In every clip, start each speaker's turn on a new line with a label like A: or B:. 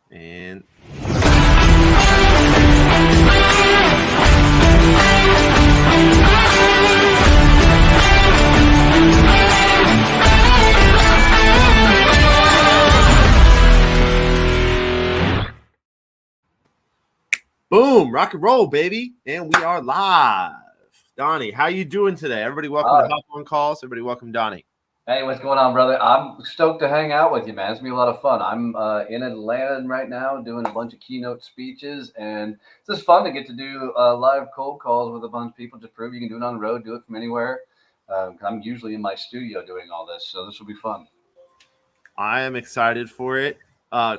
A: And boom, rock and roll, baby. And we are live. Donnie, how you doing today? Everybody welcome to Hop on Calls. Everybody welcome Donnie.
B: Hey, what's going on, brother? I'm stoked to hang out with you, man. It's going to be a lot of fun. I'm in Atlanta right now doing a bunch of keynote speeches, and it's just fun to get to do live cold calls with a bunch of people to prove you can do it on the road, do it from anywhere. I'm usually in my studio doing all this, so this will be fun.
A: I am excited for it.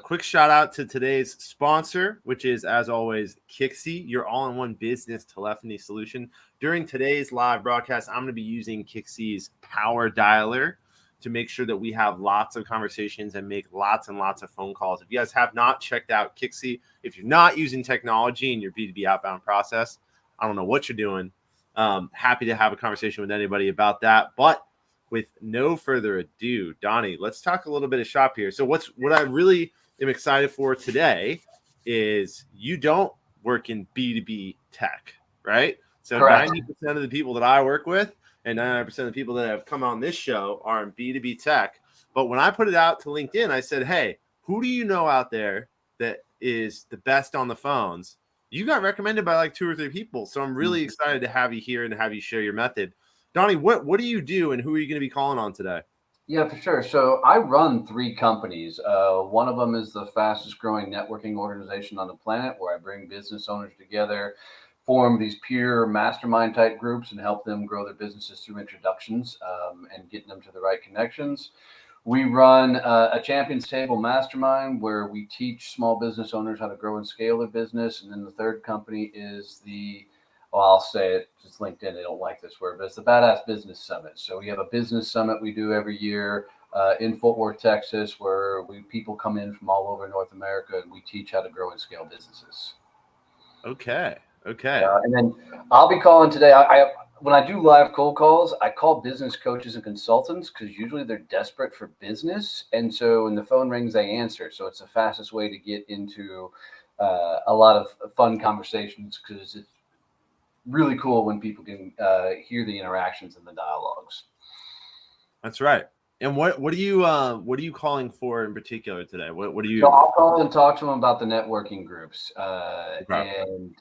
A: Quick shout out to today's sponsor, which is, as always, Kixie, your all-in-one business telephony solution. During today's live broadcast, I'm going to be using Kixie's Power Dialer to make sure that we have lots of conversations and make lots and lots of phone calls. If you guys have not checked out Kixie, if you're not using technology in your B2B outbound process, I don't know what you're doing. Happy to have a conversation with anybody about that. But with no further ado, Donnie, let's talk a little bit of shop here. So what I really am excited for today is you don't work in B2B tech, right? So
B: Correct.
A: 90% of the people that I work with and 99% of the people that have come on this show are in B2B tech. But when I put it out to LinkedIn, I said, hey, who do you know out there that is the best on the phones? You got recommended by like 2 or 3 people. So I'm really excited to have you here and have you share your method. Donnie, what do you do and who are you going to be calling on today?
B: Yeah, for sure. So I run 3 companies. One of them is the fastest growing networking organization on the planet, where I bring business owners together, form these peer mastermind type groups and help them grow their businesses through introductions and getting them to the right connections. We run a Champions Table mastermind where we teach small business owners how to grow and scale their business. And then the third company is I'll say it, it's LinkedIn, they don't like this word, but it's the Badass Business Summit. So we have a business summit we do every year in Fort Worth, Texas, where people come in from all over North America and we teach how to grow and scale businesses.
A: Okay.
B: And then I'll be calling today. When I do live cold calls, I call business coaches and consultants because usually they're desperate for business. And so when the phone rings, they answer. So it's the fastest way to get into a lot of fun conversations because it's really cool when people can hear the interactions and the dialogues.
A: That's right. And what are you calling for in particular today? What do you?
B: So I'll call and talk to them about the networking groups.
A: Okay.
B: And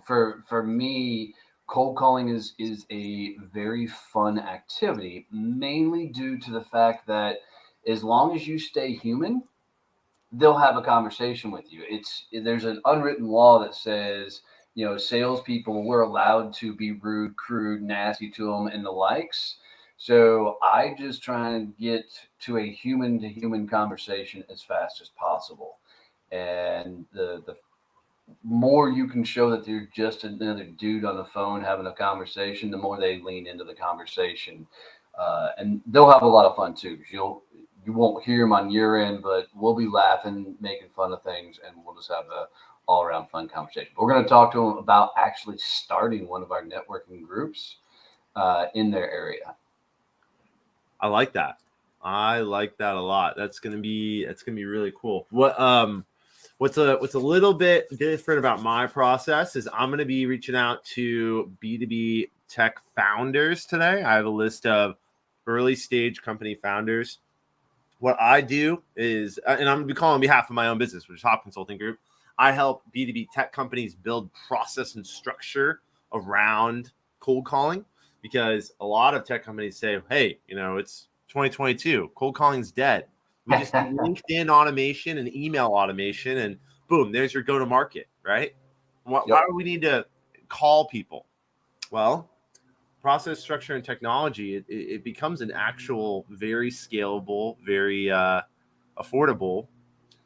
B: for me, cold calling is a very fun activity, mainly due to the fact that as long as you stay human, they'll have a conversation with you. There's an unwritten law that says, salespeople, we're allowed to be rude, crude, nasty to them and the likes. So I just try and get to a human to human conversation as fast as possible. And the more you can show that you're just another dude on the phone having a conversation, the more they lean into the conversation. And they'll have a lot of fun too. You won't hear them on your end, but we'll be laughing, making fun of things, and we'll just have a all-around fun conversation. But we're going to talk to them about actually starting one of our networking groups in their area.
A: I like that. I like that a lot. That's gonna be really cool. What's a little bit different about my process is I'm going to be reaching out to B2B tech founders today. I have a list of early stage company founders. What I do is, and I'm going to be calling on behalf of my own business, which is Hopp Consulting Group. I help B2B tech companies build process and structure around cold calling because a lot of tech companies say, hey, it's 2022. Cold calling's dead. We just need LinkedIn automation and email automation, and boom, there's your go-to-market, right? Why do we need to call people? Well, process, structure, and technology, it becomes an actual very scalable, very affordable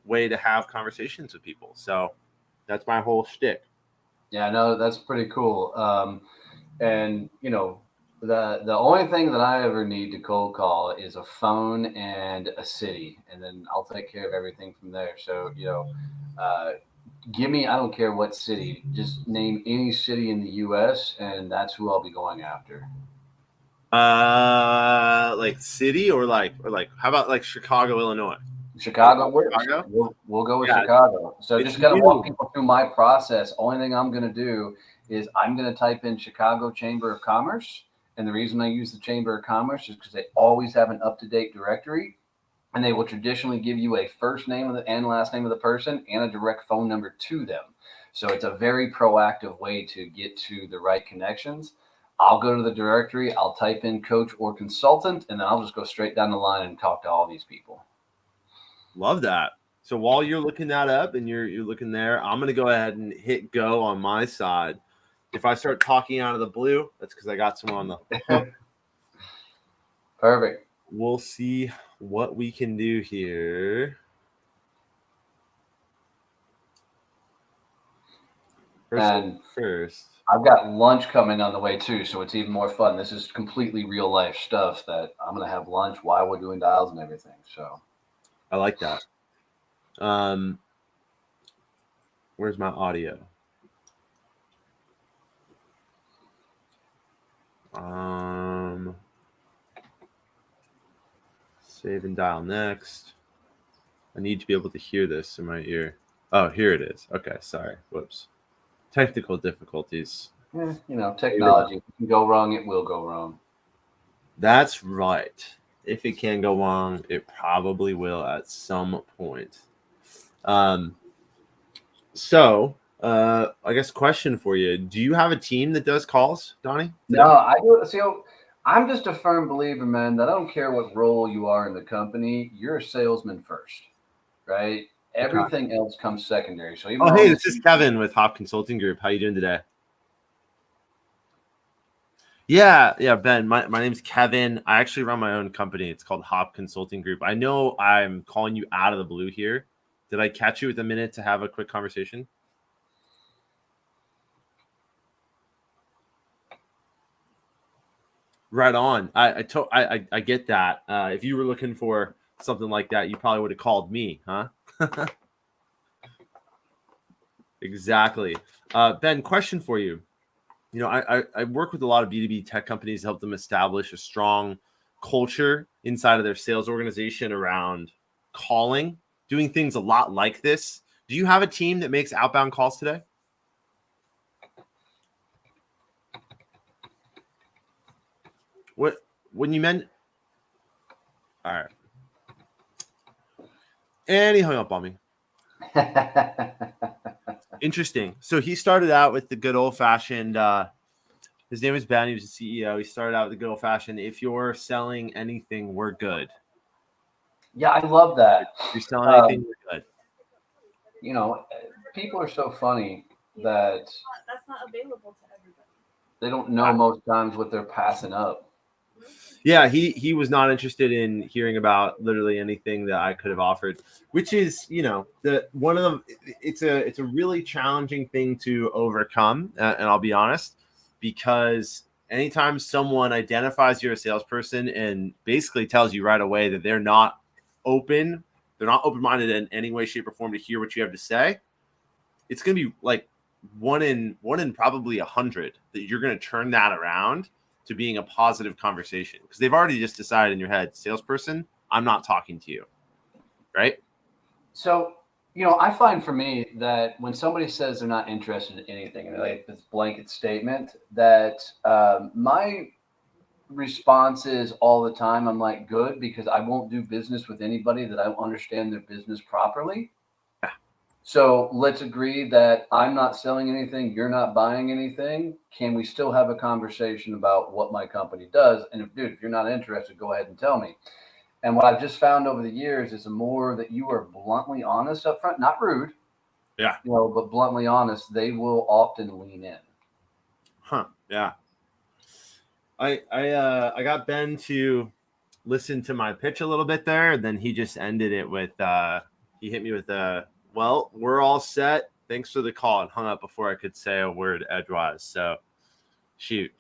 A: way to have conversations with people. So that's my whole shtick.
B: Yeah, no, that's pretty cool. And, the only thing that I ever need to cold call is a phone and a city, and then I'll take care of everything from there. So, I don't care what city, just name any city in the U.S. and that's who I'll be going after.
A: Like city or how about like Chicago, Illinois?
B: Chicago works.
A: Chicago?
B: We'll go with
A: Yeah,
B: Chicago. So
A: it's
B: just got to
A: new.
B: walk people through my process. Only thing I'm going to do is I'm going to type in Chicago Chamber of Commerce. And the reason I use the Chamber of Commerce is because they always have an up-to-date directory. And they will traditionally give you a first name and last name of the person and a direct phone number to them. So it's a very proactive way to get to the right connections. I'll go to the directory, I'll type in coach or consultant, and then I'll just go straight down the line and talk to all these people.
A: Love that. So while you're looking that up and you're looking there, I'm going to go ahead and hit go on my side. If I start talking out of the blue, that's because I got someone on the hook.
B: Perfect.
A: We'll see what we can do here. First.
B: I've got lunch coming on the way too, so it's even more fun. This is completely real life stuff that I'm going to have lunch while we're doing dials and everything. So
A: I like that. Where's my audio? Save and dial next. I need to be able to hear this in my ear. Oh, here it is. Okay, sorry. Whoops. Technical difficulties.
B: Technology. If it can go wrong, it will go wrong.
A: That's right. If it can go wrong, it probably will at some point. So, I guess question for you: do you have a team that does calls, Donnie?
B: No, I do. See, I'm just a firm believer, man, that I don't care what role you are in the company. You're a salesman first, right? Everything else comes secondary. So even
A: hey, this is Kevin with Hopp Consulting Group. How you doing today? Yeah, Ben. My name's Kevin. I actually run my own company. It's called Hopp Consulting Group. I know I'm calling you out of the blue here. Did I catch you with a minute to have a quick conversation? Right on. I get that. If you were looking for something like that, you probably would have called me, huh? Exactly. Ben, question for you. I work with a lot of B2B tech companies to help them establish a strong culture inside of their sales organization around calling, doing things a lot like this. Do you have a team that makes outbound calls today? When you meant, all right. And he hung up on me. Interesting. So he started out with the good old fashioned, his name is Ben. He was the CEO. He started out with the good old fashioned, if you're selling anything, we're good.
B: Yeah, I love that.
A: If you're selling anything, we're good.
B: People are so funny that
C: that's not available to everybody.
B: They don't know most times what they're passing up.
A: Yeah, he was not interested in hearing about literally anything that I could have offered, which is, it's a really challenging thing to overcome, and I'll be honest, because anytime someone identifies you're a salesperson and basically tells you right away that they're not open-minded in any way, shape, or form to hear what you have to say, it's going to be like one in probably 100 that you're going to turn that around to being a positive conversation, because they've already just decided in your head, salesperson, I'm not talking to you. Right.
B: So, I find for me that when somebody says they're not interested in anything, and like this blanket statement, that my response is all the time, I'm like, good, because I won't do business with anybody that I don't understand their business properly. So let's agree that I'm not selling anything, you're not buying anything. Can we still have a conversation about what my company does? And if you're not interested, go ahead and tell me. And what I've just found over the years is the more that you are bluntly honest up front, not rude, but bluntly honest, they will often lean in.
A: Yeah. I got Ben to listen to my pitch a little bit there, and then he just ended it with he hit me with well, we're all set. Thanks for the call, and hung up before I could say a word edgewise. So, shoot,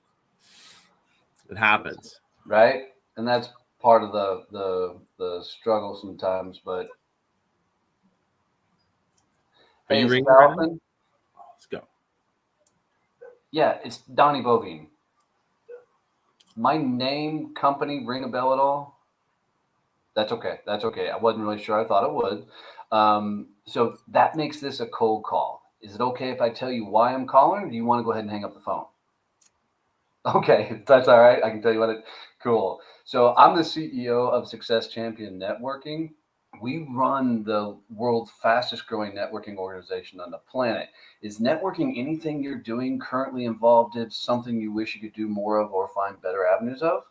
A: it happens,
B: right? And that's part of the struggle sometimes. But
A: are you ringing? Let's go.
B: Yeah, it's Donnie Boivin. My name, company, ring a bell at all? That's okay. That's okay. I wasn't really sure. I thought it would. So that makes this a cold call. Is it okay if I tell you why I'm calling, or do you want to go ahead and hang up the phone? Okay, that's all right. I can tell you what it. Cool. So I'm the CEO of Success Champion Networking. We run the world's fastest growing networking organization on the planet. Is networking anything you're doing currently involved in, something you wish you could do more of or find better avenues of?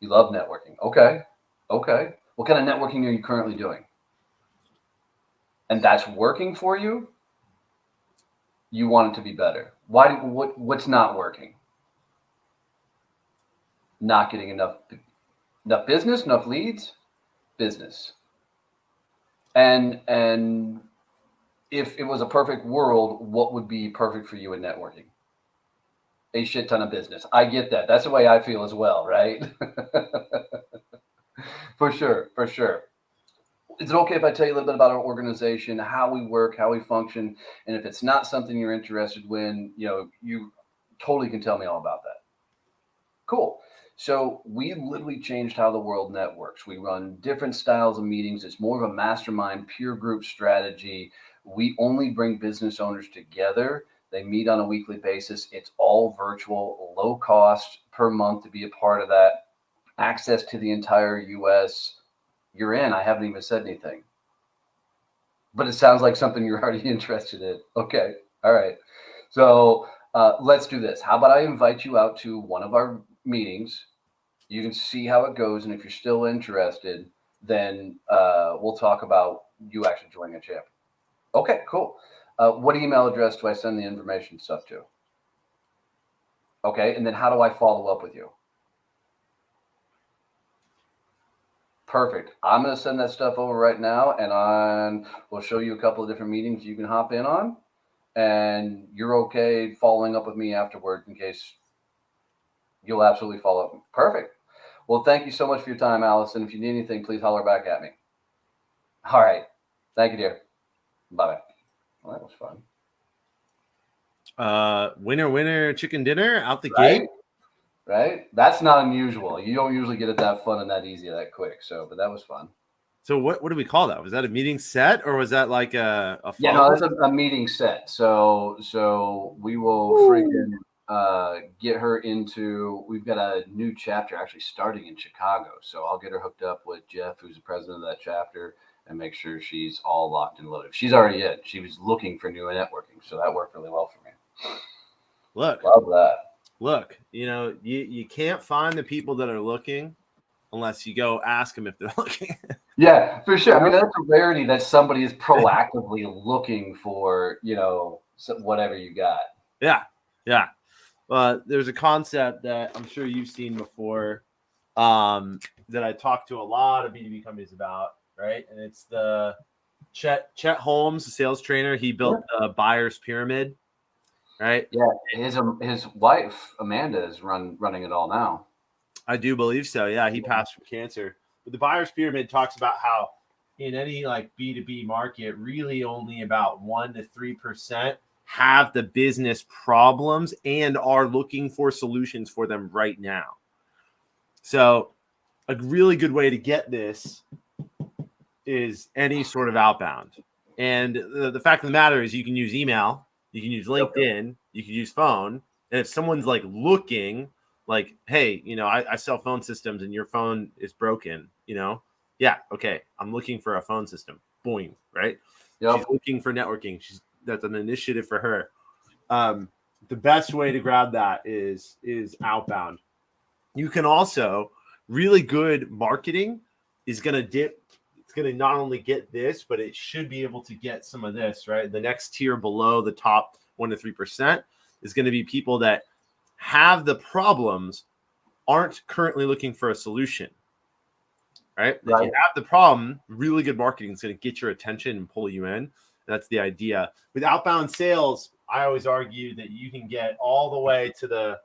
B: You love networking. Okay. Okay. What kind of networking are you currently doing? And that's working for you? You want it to be better. What's not working? Not getting enough business, enough leads, business. And if it was a perfect world, what would be perfect for you in networking? A shit ton of business. I get that. That's the way I feel as well, right? For sure, for sure. Is it okay if I tell you a little bit about our organization, how we work, how we function, and if it's not something you're interested in, you totally can tell me all about that. Cool. So we literally changed how the world networks. We run different styles of meetings. It's more of a mastermind, peer group strategy. We only bring business owners together. They meet on a weekly basis. It's all virtual, low cost per month to be a part of that. Access to the entire US. You're in. I haven't even said anything. But it sounds like something you're already interested in. Okay. All right. So let's do this. How about I invite you out to one of our meetings? You can see how it goes. And if you're still interested, then we'll talk about you actually joining a champ. Okay, cool. What email address do I send the information stuff to? Okay. And then how do I follow up with you? Perfect. I'm going to send that stuff over right now, and we'll show you a couple of different meetings you can hop in on, and you're okay following up with me afterward in case you'll absolutely follow up. Perfect. Well, thank you so much for your time, Allison. If you need anything, please holler back at me. All right. Thank you, dear. Bye-bye. Well, that was fun.
A: Winner, chicken dinner out the
B: Right?
A: gate.
B: Right? That's not unusual. You don't usually get it that fun and that easy, that quick. So, but that was fun.
A: So what do we call that? Was that a meeting set, or was that like a
B: Yeah, no, that's a meeting set. So we will freaking get her into. We've got a new chapter actually starting in Chicago. So I'll get her hooked up with Jeff, who's the president of that chapter, and make sure she's all locked and loaded. She's already in. She was looking for new networking, so that worked really well for me.
A: Look,
B: Love that.
A: Look, you can't find the people that are looking unless you go ask them if they're looking.
B: Yeah, for sure. I mean, that's a rarity that somebody is proactively looking for, whatever you got.
A: Yeah. There's a concept that I'm sure you've seen before that I talked to a lot of B2B companies about, right? And it's the Chet Holmes, the sales trainer. He built the buyer's pyramid, right?
B: Yeah, his wife Amanda is running it all now.
A: I do believe so. Yeah, he passed from cancer. But the buyer's pyramid talks about how in any like B2B market, really only about 1 to 3% have the business problems and are looking for solutions for them right now. So a really good way to get this is any sort of outbound. And the fact of the matter is you can use email, you can use LinkedIn, you can use phone. And if someone's like looking like, hey, I sell phone systems and your phone is broken, yeah, okay, I'm looking for a phone system. Boing, right? Yep. She's looking for networking. That's an initiative for her. The best way to grab that is outbound. You can also really good marketing is going to dip. It's going to not only get this, but it should be able to get some of this, right? The next tier below the top 1 to 3% is going to be people that have the problems, aren't currently looking for a solution, right? If you have the problem, really good marketing is going to get your attention and pull you in. That's the idea. With outbound sales, I always argue that you can get all the way to the,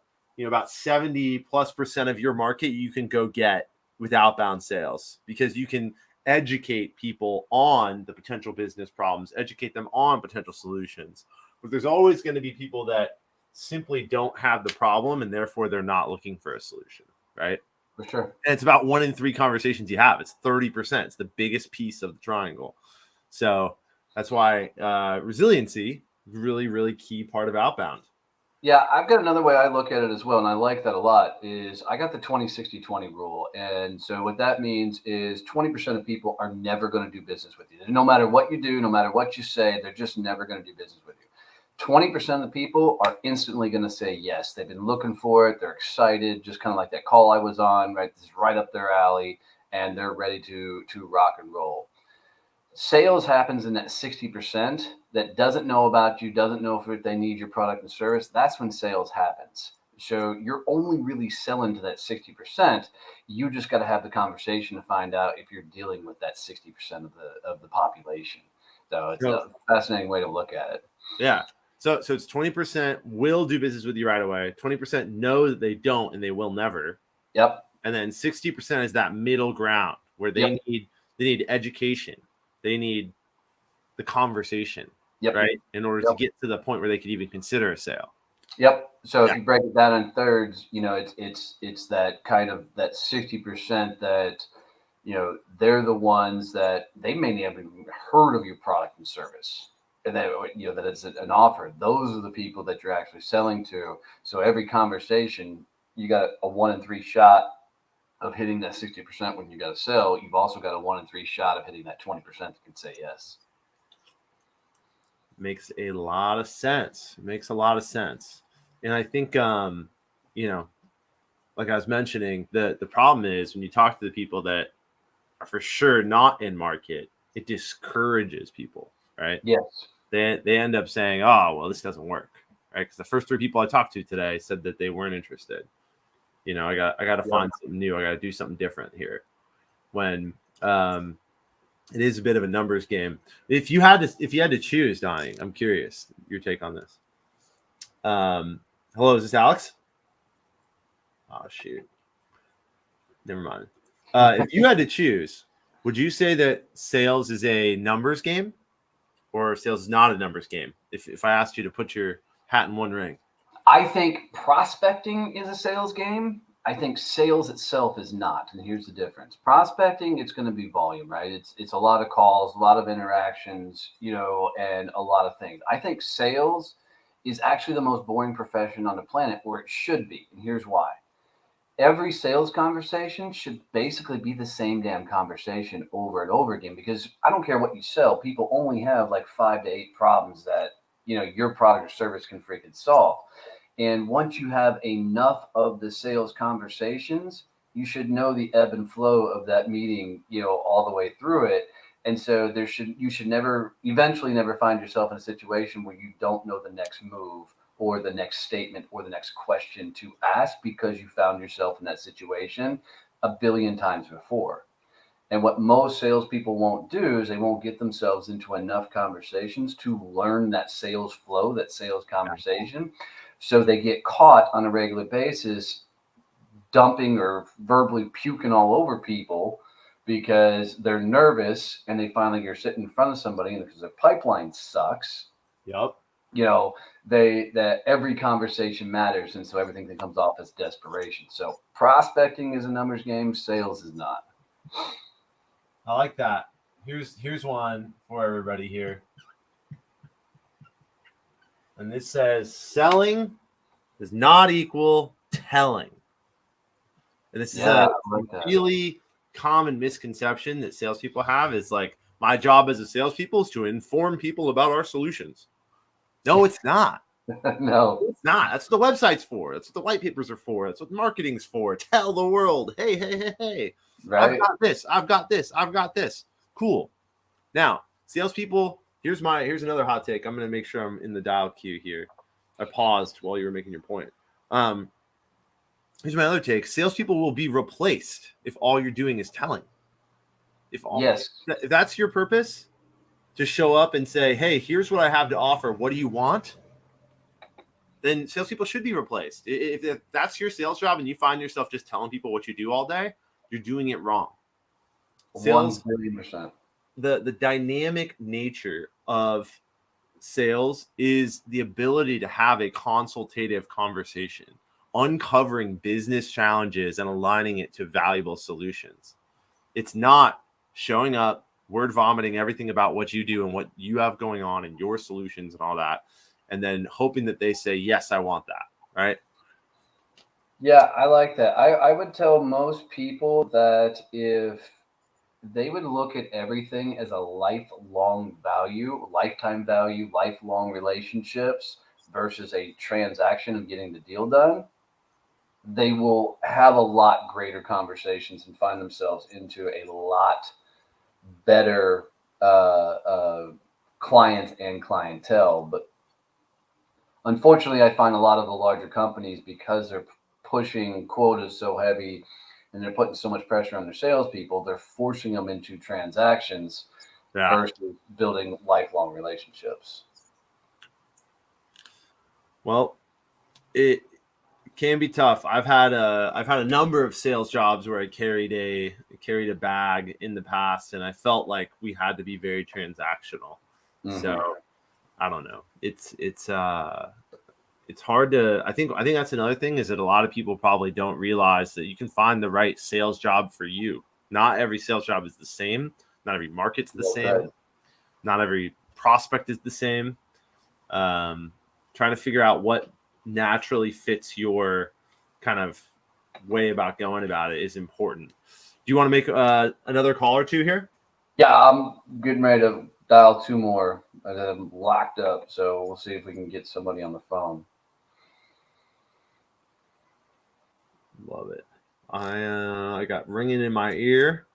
A: about 70+% of your market you can go get with outbound sales, because you can educate people on the potential business problems, educate them on potential solutions. But there's always going to be people that simply don't have the problem and therefore they're not looking for a solution, right?
B: For sure.
A: And it's about 1 in 3 conversations you have. It's 30%. It's the biggest piece of the triangle. So that's why resiliency is really, really key part of outbound.
B: Yeah, I've got another way I look at it as well, and I like that a lot, is I got the 20-60-20 rule. And so what that means is 20% of people are never going to do business with you. No matter what you do, no matter what you say, they're just never going to do business with you. 20% of the people are instantly going to say yes. They've been looking for it. They're excited, just kind of like that call I was on, right? This is right up their alley, and they're ready to rock and roll. Sales happens in that 60% that doesn't know about you, doesn't know if they need your product and service. That's when sales happens. So you're only really selling to that 60%. You just got to have the conversation to find out if you're dealing with that 60% of the population. So it's a fascinating way to look at it.
A: Yeah. So it's 20% will do business with you right away. 20% know that they don't and they will never.
B: Yep.
A: And then 60% is that middle ground where they need education. They need the conversation, right? In order to get to the point where they could even consider a sale.
B: Yep. So if you break it down in thirds, it's that kind of that 60% that, they're the ones that they may not have even heard of your product and service. And that, that it's an offer. Those are the people that you're actually selling to. So every conversation, you got a 1 in 3 shot of hitting that 60% when you got to sell. You've also got a 1 in 3 shot of hitting that 20% that can say yes.
A: Makes a lot of sense. And I think, like I was mentioning, the problem is when you talk to the people that are for sure not in market, it discourages people, right?
B: Yes.
A: They end up saying, oh, well, this doesn't work, right? Because the first 3 people I talked to today said that they weren't interested. I got to find something new. I got to do something different here. When it is a bit of a numbers game. If you had to choose, Donnie, I'm curious your take on this. Hello, is this Alex? Oh shoot, never mind. If you had to choose, would you say that sales is a numbers game, or sales is not a numbers game? If I asked you to put your hat in one ring.
B: I think prospecting is a sales game. I think sales itself is not. And here's the difference. Prospecting, it's going to be volume, right? It's a lot of calls, a lot of interactions, and a lot of things. I think sales is actually the most boring profession on the planet, or it should be. And here's why. Every sales conversation should basically be the same damn conversation over and over again, because I don't care what you sell. People only have like 5 to 8 problems that, your product or service can freaking solve. And once you have enough of the sales conversations, you should know the ebb and flow of that meeting, all the way through it. And so you should never find yourself in a situation where you don't know the next move or the next statement or the next question to ask, because you found yourself in that situation a billion times before. And what most salespeople won't do is they won't get themselves into enough conversations to learn that sales flow, that sales conversation. So they get caught on a regular basis dumping or verbally puking all over people because they're nervous, and they finally are sitting in front of somebody, and because their pipeline sucks.
A: Yep.
B: That every conversation matters, and so everything that comes off as desperation. So prospecting is a numbers game, sales is not.
A: I like that. Here's one for everybody here. And this says selling does not equal telling. And this is a really common misconception that salespeople have, is like, my job as a salespeople is to inform people about our solutions. No, it's not.
B: No,
A: it's not. That's what the website's for. That's what the white papers are for. That's what marketing's for. Tell the world, hey. Right? I've got this. Cool. Now, salespeople, here's another hot take. I'm going to make sure I'm in the dial queue here. I paused while you were making your point. Here's my other take. Salespeople will be replaced if all you're doing is telling. If that's your purpose, to show up and say, hey, here's what I have to offer. What do you want? Then salespeople should be replaced. If that's your sales job and you find yourself just telling people what you do all day, you're doing it wrong. Sales,
B: 100%.
A: The dynamic nature of sales is the ability to have a consultative conversation uncovering business challenges and aligning it to valuable solutions. It's not showing up, word vomiting everything about what you do and what you have going on and your solutions and all that, and then hoping that they say, yes, I want that, right?
B: Yeah, I like that. I would tell most people that if they would look at everything as a lifelong value, lifetime value, lifelong relationships versus a transaction of getting the deal done, they will have a lot greater conversations and find themselves into a lot better clients and clientele. But unfortunately, I find a lot of the larger companies, because they're pushing quotas so heavy and they're putting so much pressure on their salespeople, they're forcing them into transactions versus building lifelong relationships.
A: Well, it can be tough. I've had a number of sales jobs where I carried a bag in the past, and I felt like we had to be very transactional.
B: Mm-hmm.
A: So I don't know. It's hard to. I think that's another thing, is that a lot of people probably don't realize that you can find the right sales job for you. Not every sales job is the same. Not every market's the same.
B: Right.
A: Not every prospect is the same. Trying to figure out what naturally fits your kind of way about going about it is important. Do you want to make another call or two here?
B: Yeah, I'm getting ready to dial 2 more. I'm locked up, so we'll see if we can get somebody on the phone.
A: Love it. I got ringing in my ear.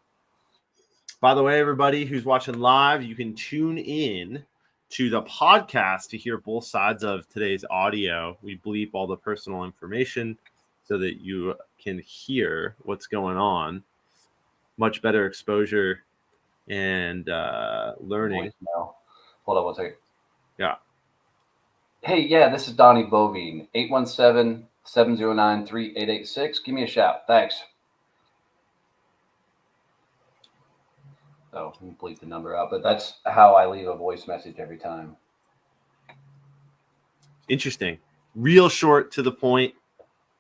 A: By the way, everybody who's watching live, you can tune in to the podcast to hear both sides of today's audio. We bleep all the personal information so that you can hear what's going on. Much better exposure and learning.
B: Voicemail. Hold on 1 second.
A: Yeah.
B: Hey, yeah, this is Donnie Boivin, 817-709-3886. Give me a shout. Thanks. So complete the number out, but that's how I leave a voice message every time.
A: Interesting. Real short, to the point.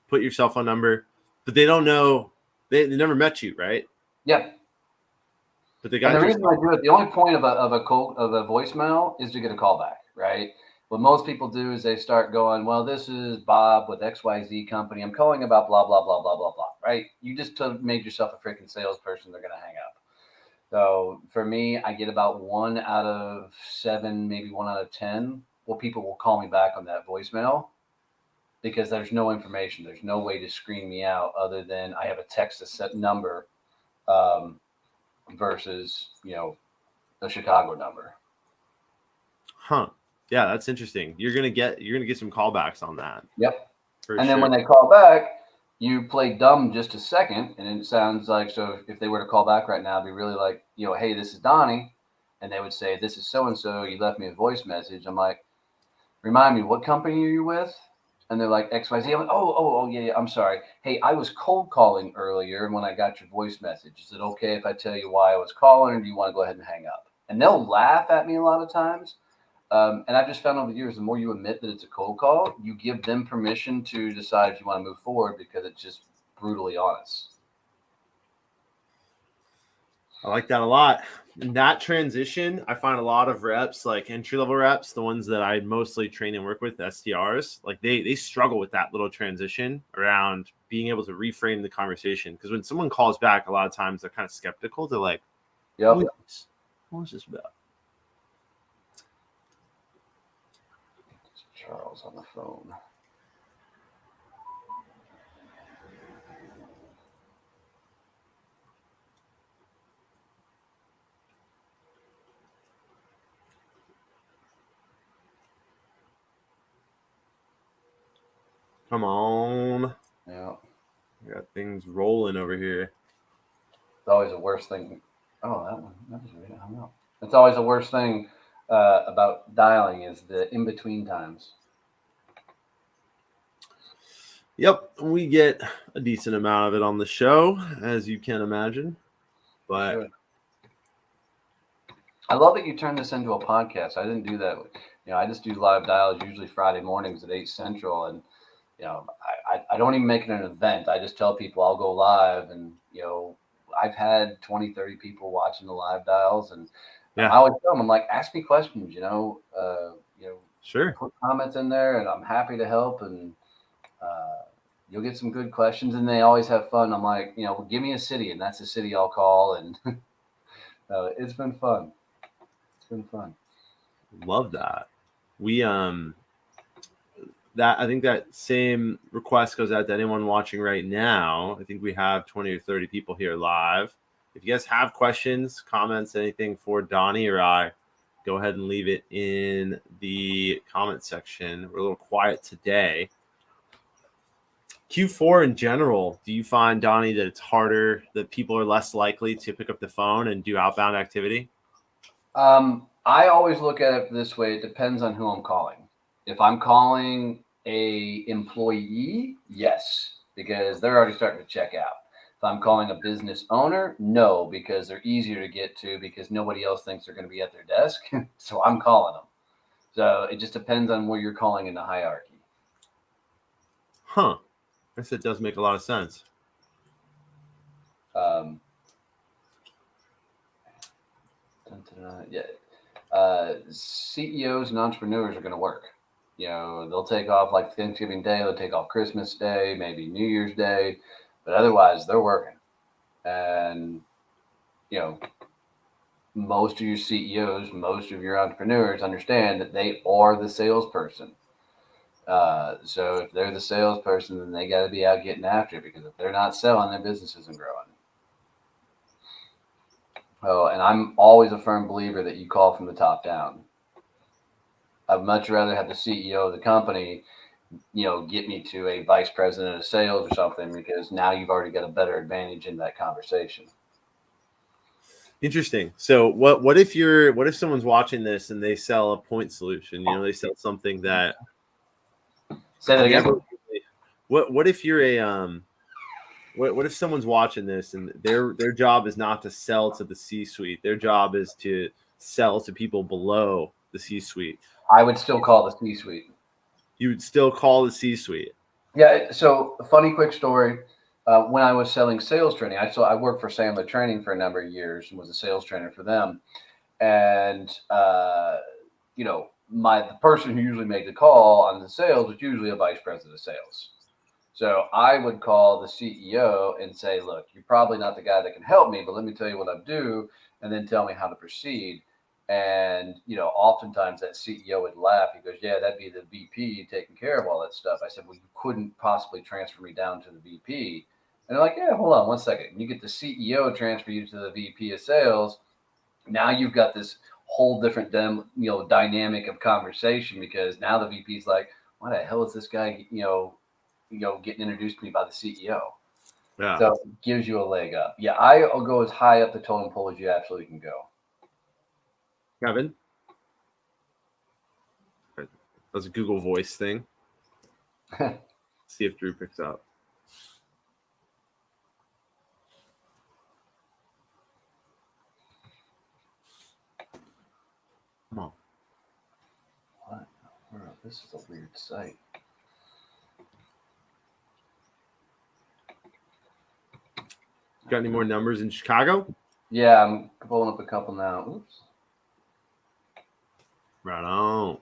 A: Put your cell phone number, but they don't know. They never met you, right?
B: Yeah.
A: But they got
B: And the reason I do it, the only point of a voicemail is to get a call back, right? What most people do is they start going, well, this is Bob with XYZ company. I'm calling about blah, blah, blah, blah, blah, blah, right? You just made yourself a freaking salesperson. They're going to hang up. So for me, I get about 1 out of 7, maybe 1 out of 10. Well, people will call me back on that voicemail because there's no information. There's no way to screen me out other than I have a text to set number versus, a Chicago number.
A: Huh. Yeah, that's interesting. You're gonna get some callbacks on that.
B: Yep.
A: And
B: then when they call back, you play dumb just a second, and it sounds like, so if they were to call back right now, it'd be really like, hey, this is Donnie, and they would say, this is so and so. You left me a voice message. I'm like, remind me, what company are you with? And they're like, XYZ. I'm like, oh, yeah, I'm sorry. Hey, I was cold calling earlier when I got your voice message. Is it okay if I tell you why I was calling, or do you want to go ahead and hang up? And they'll laugh at me a lot of times. And I've just found over the years, the more you admit that it's a cold call, you give them permission to decide if you want to move forward because it's just brutally honest.
A: I like that a lot. In that transition, I find a lot of reps, like entry-level reps, the ones that I mostly train and work with, SDRs, like they struggle with that little transition around being able to reframe the conversation. Because when someone calls back, a lot of times they're kind of skeptical. They're like,
B: yep.
A: What is this about?
B: Charles on the phone.
A: Come on.
B: Yeah.
A: We got things rolling over here.
B: It's always the worst thing. Oh, that one. That was weird. I don't know. It's always the worst thing about dialing is the in-between times.
A: Yep, we get a decent amount of it on the show, as you can imagine. But
B: sure. I love that you turned this into a podcast. I didn't do that. I just do live dials usually Friday mornings at 8 Central, and I don't even make it an event. I just tell people I'll go live, and I've had 20, 30 people watching the live dials, and I always tell them, I'm like, ask me questions,
A: Sure.
B: put comments in there, and I'm happy to help, and you'll get some good questions, and they always have fun. I'm like, give me a city, and that's the city I'll call, and it's been fun. It's been fun.
A: Love that. We that I think that same request goes out to anyone watching right now. I think we have 20 or 30 people here live. If you guys have questions, comments, anything for Donnie or I, go ahead and leave it in the comment section. We're a little quiet today. Q4 in general, do you find, Donnie, that it's harder, that people are less likely to pick up the phone and do outbound activity?
B: I always look at it this way. It depends on who I'm calling. If I'm calling a employee, yes, because they're already starting to check out. If I'm calling a business owner, no, because they're easier to get to because nobody else thinks they're going to be at their desk. So I'm calling them. So it just depends on where you're calling in the hierarchy.
A: Huh. I guess it does make a lot of sense.
B: CEOs and entrepreneurs are going to work. They'll take off like Thanksgiving Day, they'll take off Christmas Day, maybe New Year's Day, but otherwise they're working. And, most of your CEOs, most of your entrepreneurs understand that they are the salesperson. So if they're the salesperson, then they got to be out getting after it, because if they're not selling, their business isn't growing. Oh, and I'm always a firm believer that you call from the top down. I'd much rather have the CEO of the company, get me to a vice president of sales or something, because now you've already got a better advantage in that conversation.
A: Interesting. So what if someone's watching this and they sell a point solution? They sell something that.
B: Say that again.
A: What if you're a what if someone's watching this and their job is not to sell to the C-suite? Their job is to sell to people below the C-suite.
B: I would still call the C-suite.
A: You would still call the C-suite.
B: Yeah. So, a funny quick story. When I was selling sales training, I worked for Sandler Training for a number of years and was a sales trainer for them. And the person who usually made the call on the sales was usually a vice president of sales. So I would call the CEO and say, look, you're probably not the guy that can help me, but let me tell you what I do, and then tell me how to proceed. And, oftentimes that CEO would laugh. He goes, yeah, that'd be the VP taking care of all that stuff. I said, well, you couldn't possibly transfer me down to the VP. And they're like, yeah, hold on one second. You get the CEO transfer you to the VP of sales. Now you've got this whole different, dynamic of conversation, because now the VP's like, why the hell is this guy, getting introduced to me by the CEO?
A: Yeah.
B: So it gives you a leg up. Yeah, I'll go as high up the totem pole as you absolutely can go.
A: Kevin? That was a Google Voice thing. See if Drew picks up. Come on.
B: What? This is a weird site.
A: Got any more numbers in Chicago?
B: Yeah, I'm pulling up a couple now. Oops.
A: Right on.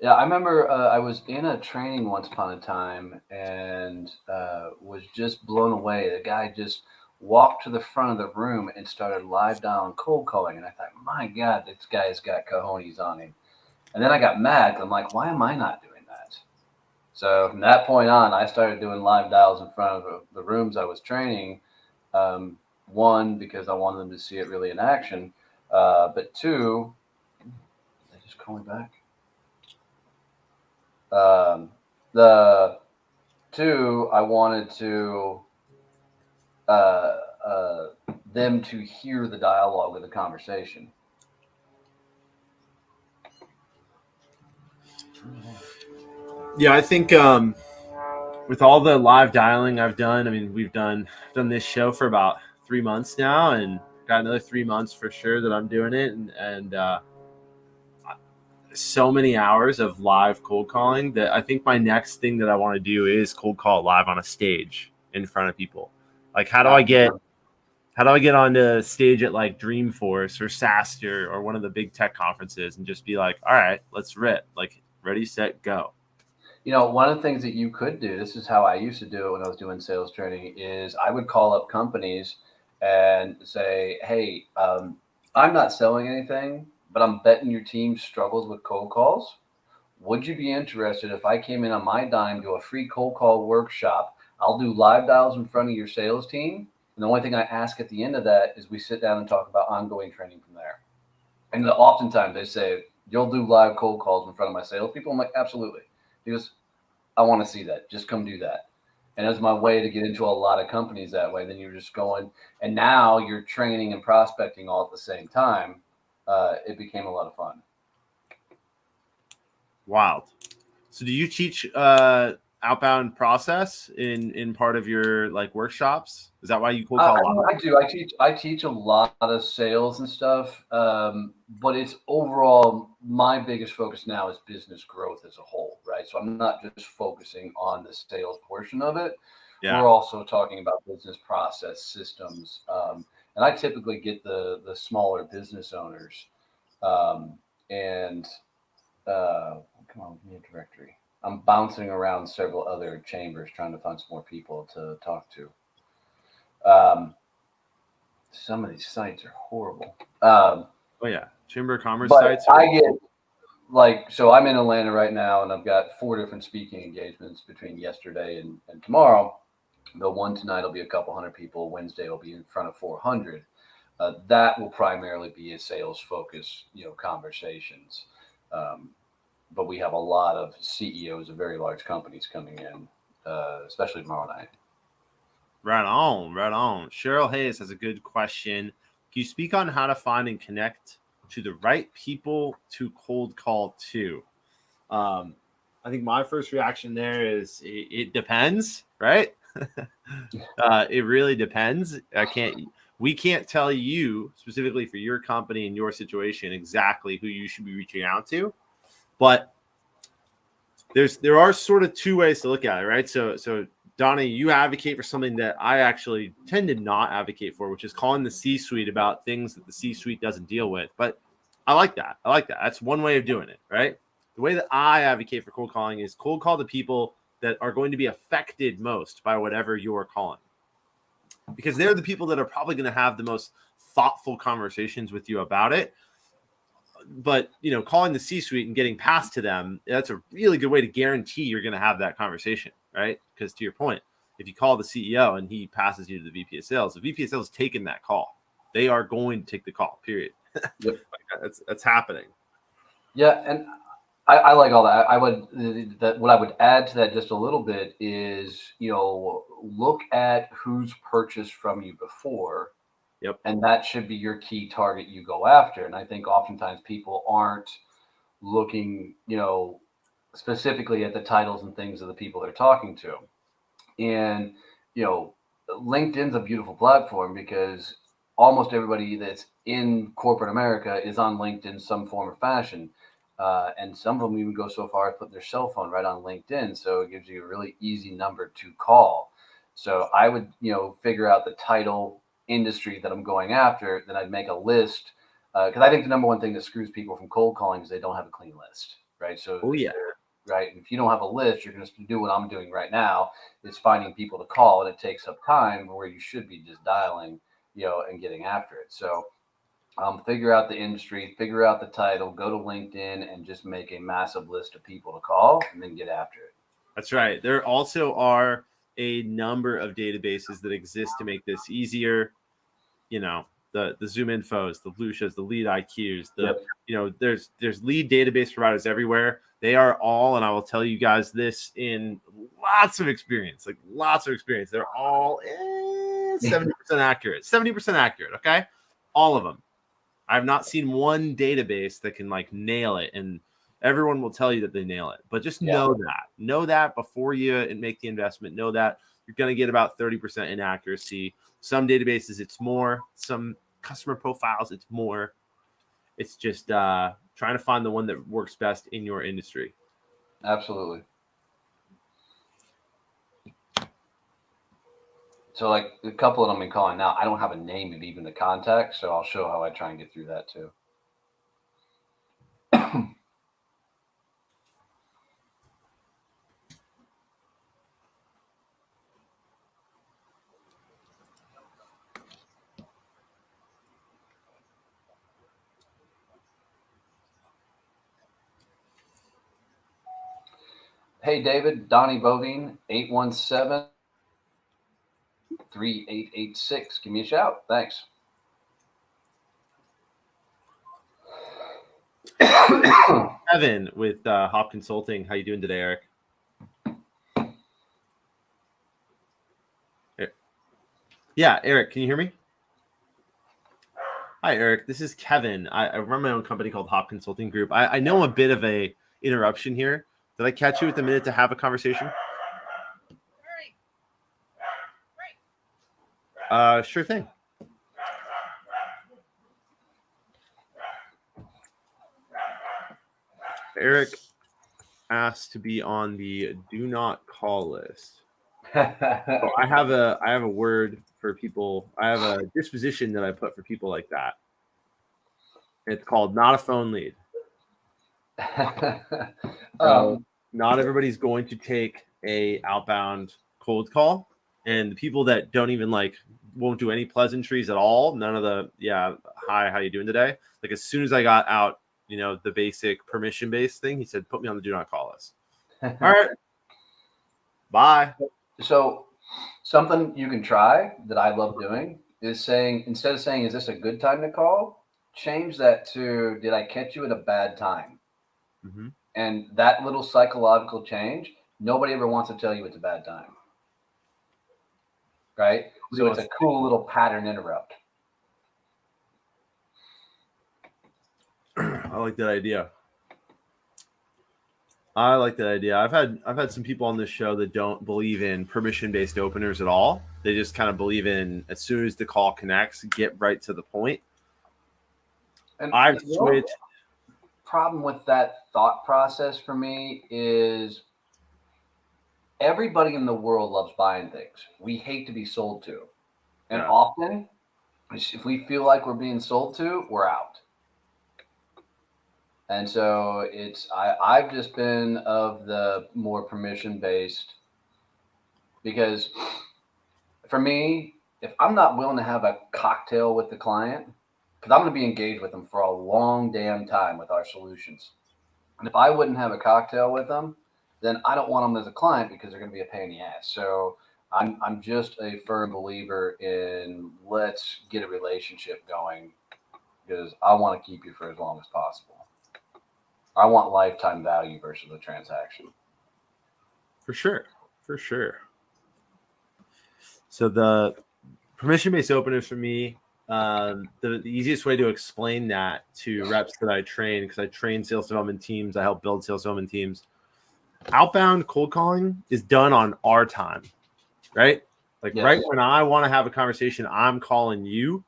B: Yeah, I remember I was in a training once upon a time and was just blown away. The guy just walked to the front of the room and started live dialing cold calling. And I thought, my God, this guy's got cojones on him. And then I got mad. I'm like, why am I not doing that? So from that point on, I started doing live dials in front of the rooms I was training. One, because I wanted them to see it really in action. But two, they just call me back. The two, I wanted to them to hear the dialogue of the conversation.
A: Yeah, I think with all the live dialing I've done, I mean, we've done this show for about 3 months now, and got another 3 months for sure that I'm doing it, and so many hours of live cold calling that I think my next thing that I want to do is cold call live on a stage in front of people. Like, how do I get onto stage at like Dreamforce or SaaStr or one of the big tech conferences and just be like, all right, let's rip, like ready, set, go.
B: One of the things that you could do, this is how I used to do it when I was doing sales training, is I would call up companies and say, hey, I'm not selling anything, but I'm betting your team struggles with cold calls. Would you be interested if I came in on my dime, do a free cold call workshop? I'll do live dials in front of your sales team. And the only thing I ask at the end of that is we sit down and talk about ongoing training from there. And oftentimes they say, you'll do live cold calls in front of my salespeople. I'm like, absolutely. Because I want to see that. Just come do that. And that's my way to get into a lot of companies that way. Then you're just going, and now you're training and prospecting all at the same time. It became a lot of fun.
A: Wild. So do you teach outbound process in part of your like workshops? Is that why you cold call live?
B: I do. I teach a lot of sales and stuff, but it's overall my biggest focus now is business growth as a whole, right? So I'm not just focusing on the sales portion of it.
A: Yeah.
B: We're also talking about business process systems, and I typically get the smaller business owners, and come on, give me a directory. I'm bouncing around several other chambers trying to find some more people to talk to. Some of these sites are horrible.
A: Oh yeah, Chamber of Commerce
B: But
A: sites.
B: I get so I'm in Atlanta right now, and I've got 4 different speaking engagements between yesterday and tomorrow. The one tonight will be a couple hundred people. Wednesday will be in front of 400. That will primarily be a sales focus, conversations. But we have a lot of CEOs of very large companies coming in, especially tomorrow night.
A: Right on, right on. Cheryl Hayes has a good question. Can you speak on how to find and connect to the right people to cold call to? I think my first reaction there is it depends, right? It really depends. We can't tell you specifically for your company and your situation exactly who you should be reaching out to, but there are sort of 2 ways to look at it, right? So Donnie, you advocate for something that I actually tend to not advocate for, which is calling the C-suite about things that the C-suite doesn't deal with. But I like that. That's one way of doing it, right? The way that I advocate for cold calling is cold call the people that are going to be affected most by whatever you're calling, because they're the people that are probably going to have the most thoughtful conversations with you about it. But calling the C-suite and getting past to them, that's a really good way to guarantee you're going to have that conversation, right? Because to your point, if you call the CEO and he passes you to the VP of sales, the VP of sales is taking that call. They are going to take the call, period.
B: Yep.
A: That's happening.
B: Yeah, and I like all that. What I would add to that just a little bit is, look at who's purchased from you before.
A: Yep.
B: And that should be your key target you go after. And I think oftentimes people aren't looking, specifically at the titles and things of the people they're talking to. And, LinkedIn's a beautiful platform because almost everybody that's in corporate America is on LinkedIn some form or fashion. And some of them even go so far as put their cell phone right on LinkedIn. So it gives you a really easy number to call. So I would, figure out the title, industry that I'm going after, then I'd make a list. Because I think the number one thing that screws people from cold calling is they don't have a clean list, right? So, right. And if you don't have a list, you're going to do what I'm doing right now, is finding people to call, and it takes up time where you should be just dialing, and getting after it. So figure out the industry, figure out the title, go to LinkedIn and just make a massive list of people to call and then get after it.
A: That's right. There also are a number of databases that exist to make this easier. The Zoom Infos, the Lucias, the Lead IQs, there's lead database providers everywhere. They are all, and I will tell you guys this in lots of experience. They're all 70% accurate. 70% accurate. Okay, all of them. I have not seen one database that can nail it, and everyone will tell you that they nail it. But just know that before you make the investment. Know that you're going to get about 30% inaccuracy. Some databases, it's more. Some customer profiles, it's more. It's just trying to find the one that works best in your industry.
B: Absolutely. So like a couple that I'm calling now, I don't have a name of even the contact, so I'll show how I try and get through that too. Hey, David, Donnie Boivin, 817-3886. Give me a shout. Thanks.
A: Kevin with Hopp Consulting. How you doing today, Eric? Yeah, Eric, can you hear me? Hi, Eric. This is Kevin. I run my own company called Hopp Consulting Group. I know I'm a bit of a interruption here. Did I catch you with a minute to have a conversation? Sure thing. Eric asked to be on the do not call list. So I have a word for people. I have a disposition that I put for people like that. It's called not a phone lead. Not everybody's going to take a outbound cold call, and the people that don't even won't do any pleasantries at all, none of the hi, how you doing today, like as soon as I got out the basic permission based thing, he said put me on the do not call list. All right, bye.
B: So something you can try that I love doing is saying, instead of saying is this a good time to call, change that to did I catch you at a bad time?
A: Mm-hmm.
B: And that little psychological change, nobody ever wants to tell you it's a bad time. Right? So it's a cool little pattern interrupt.
A: I like that idea. I've had some people on this show that don't believe in permission-based openers at all. They just kind of believe in as soon as the call connects, get right to the point.
B: And
A: I've switched.
B: Problem with that thought process for me is everybody in the world loves buying things. We hate to be sold to. And often, if we feel like we're being sold to, we're out. And so I've just been of the more permission-based, because for me, if I'm not willing to have a cocktail with the client, because I'm going to be engaged with them for a long damn time with our solutions. And if I wouldn't have a cocktail with them, then I don't want them as a client because they're going to be a pain in the ass. So I'm just a firm believer in let's get a relationship going, because I want to keep you for as long as possible. I want lifetime value versus a transaction.
A: For sure. So the permission-based openers for me, the easiest way to explain that to reps that I train, because I train sales development teams, I help build sales development teams. Outbound cold calling is done on our time, right? Right when I want to have a conversation, I'm calling you.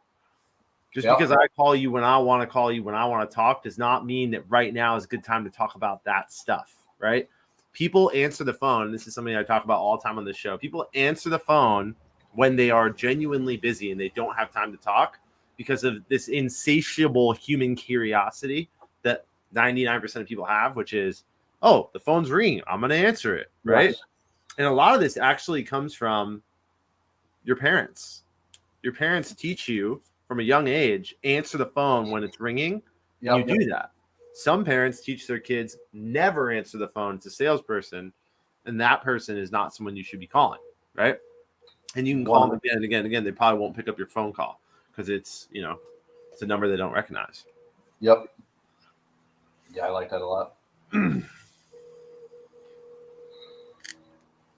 A: Just because I call you when I want to call you, when I want to talk, does not mean that right now is a good time to talk about that stuff, right? People answer the phone. This is something I talk about all the time on this show. People answer the phone when they are genuinely busy and they don't have time to talk because of this insatiable human curiosity that 99% of people have, which is, oh, the phone's ringing, I'm going to answer it, right? Yes. And a lot of this actually comes from your parents. Your parents teach you from a young age, answer the phone when it's ringing. You do that. Some parents teach their kids never answer the phone to a salesperson, and that person is not someone you should be calling, right? And you can call them again and again and again. They probably won't pick up your phone call because it's a number they don't recognize.
B: Yep. Yeah, I like that a lot.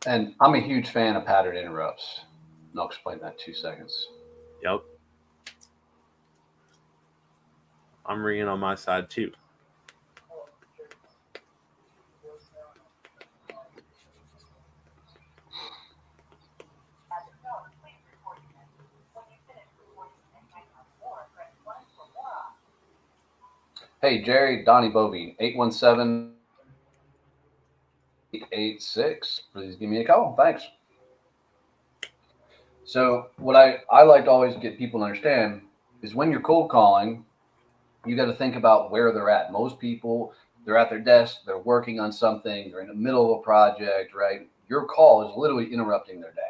B: And I'm a huge fan of pattern interrupts. And I'll explain that in 2 seconds.
A: Yep. I'm ringing on my side too.
B: Hey, Jerry, Donnie Boivin, 817-886. Please give me a call. Thanks. So what I like to always get people to understand is when you're cold calling, you got to think about where they're at. Most people, they're at their desk, they're working on something, they're in the middle of a project, right? Your call is literally interrupting their day.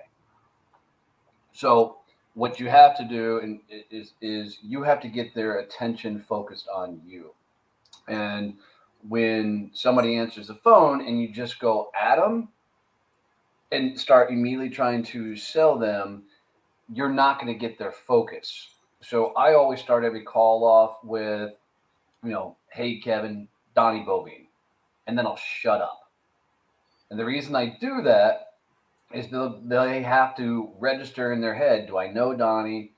B: So what you have to do is you have to get their attention focused on you. And when somebody answers the phone and you just go at them and start immediately trying to sell them, you're not going to get their focus. So I always start every call off with, hey, Kevin, Donnie Boivin, and then I'll shut up. And the reason I do that is they have to register in their head, do I know Donnie?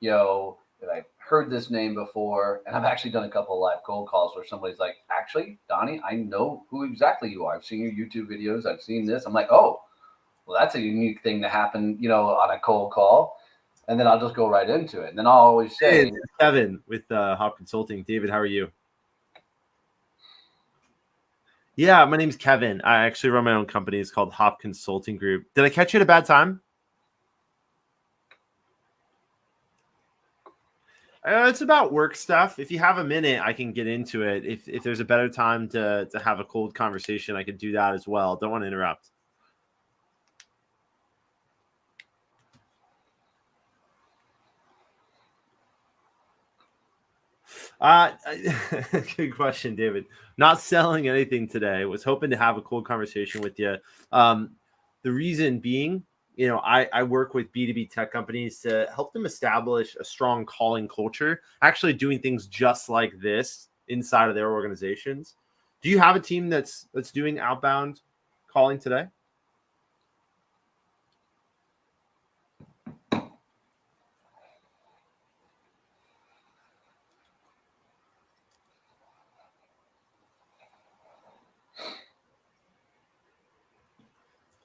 B: Have I heard this name before? And I've actually done a couple of live cold calls where somebody's like, actually, Donnie, I know who exactly you are. I've seen your YouTube videos. I've seen this. I'm like, oh, well, that's a unique thing to happen, on a cold call. And then I'll just go right into it. And then I'll always say,
A: Hey, Kevin with Hopp Consulting. David, how are you? Yeah, my name's Kevin. I actually run my own company. It's called Hopp Consulting Group. Did I catch you at a bad time? It's about work stuff. If you have a minute, I can get into it. If there's a better time to have a cold conversation, I could do that as well. Don't want to interrupt. Good question, David. Not selling anything today. Was hoping to have a cool conversation with you. The reason being, I work with B2B tech companies to help them establish a strong calling culture, actually doing things just like this inside of their organizations. Do you have a team that's doing outbound calling today?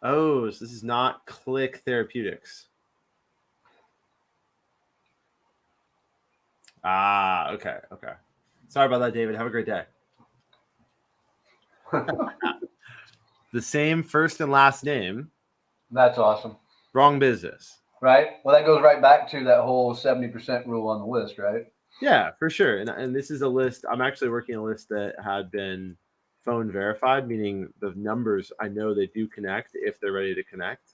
A: Oh, so this is not Click Therapeutics. Okay. Sorry about that, David. Have a great day. The same first and last name.
B: that's awesome.
A: Wrong business.
B: Right? Well, that goes right back to that whole 70% rule on the list, right?
A: Yeah, for sure. And this is a list. I'm actually working a list that had been phone verified, meaning the numbers, I know they do connect if they're ready to connect.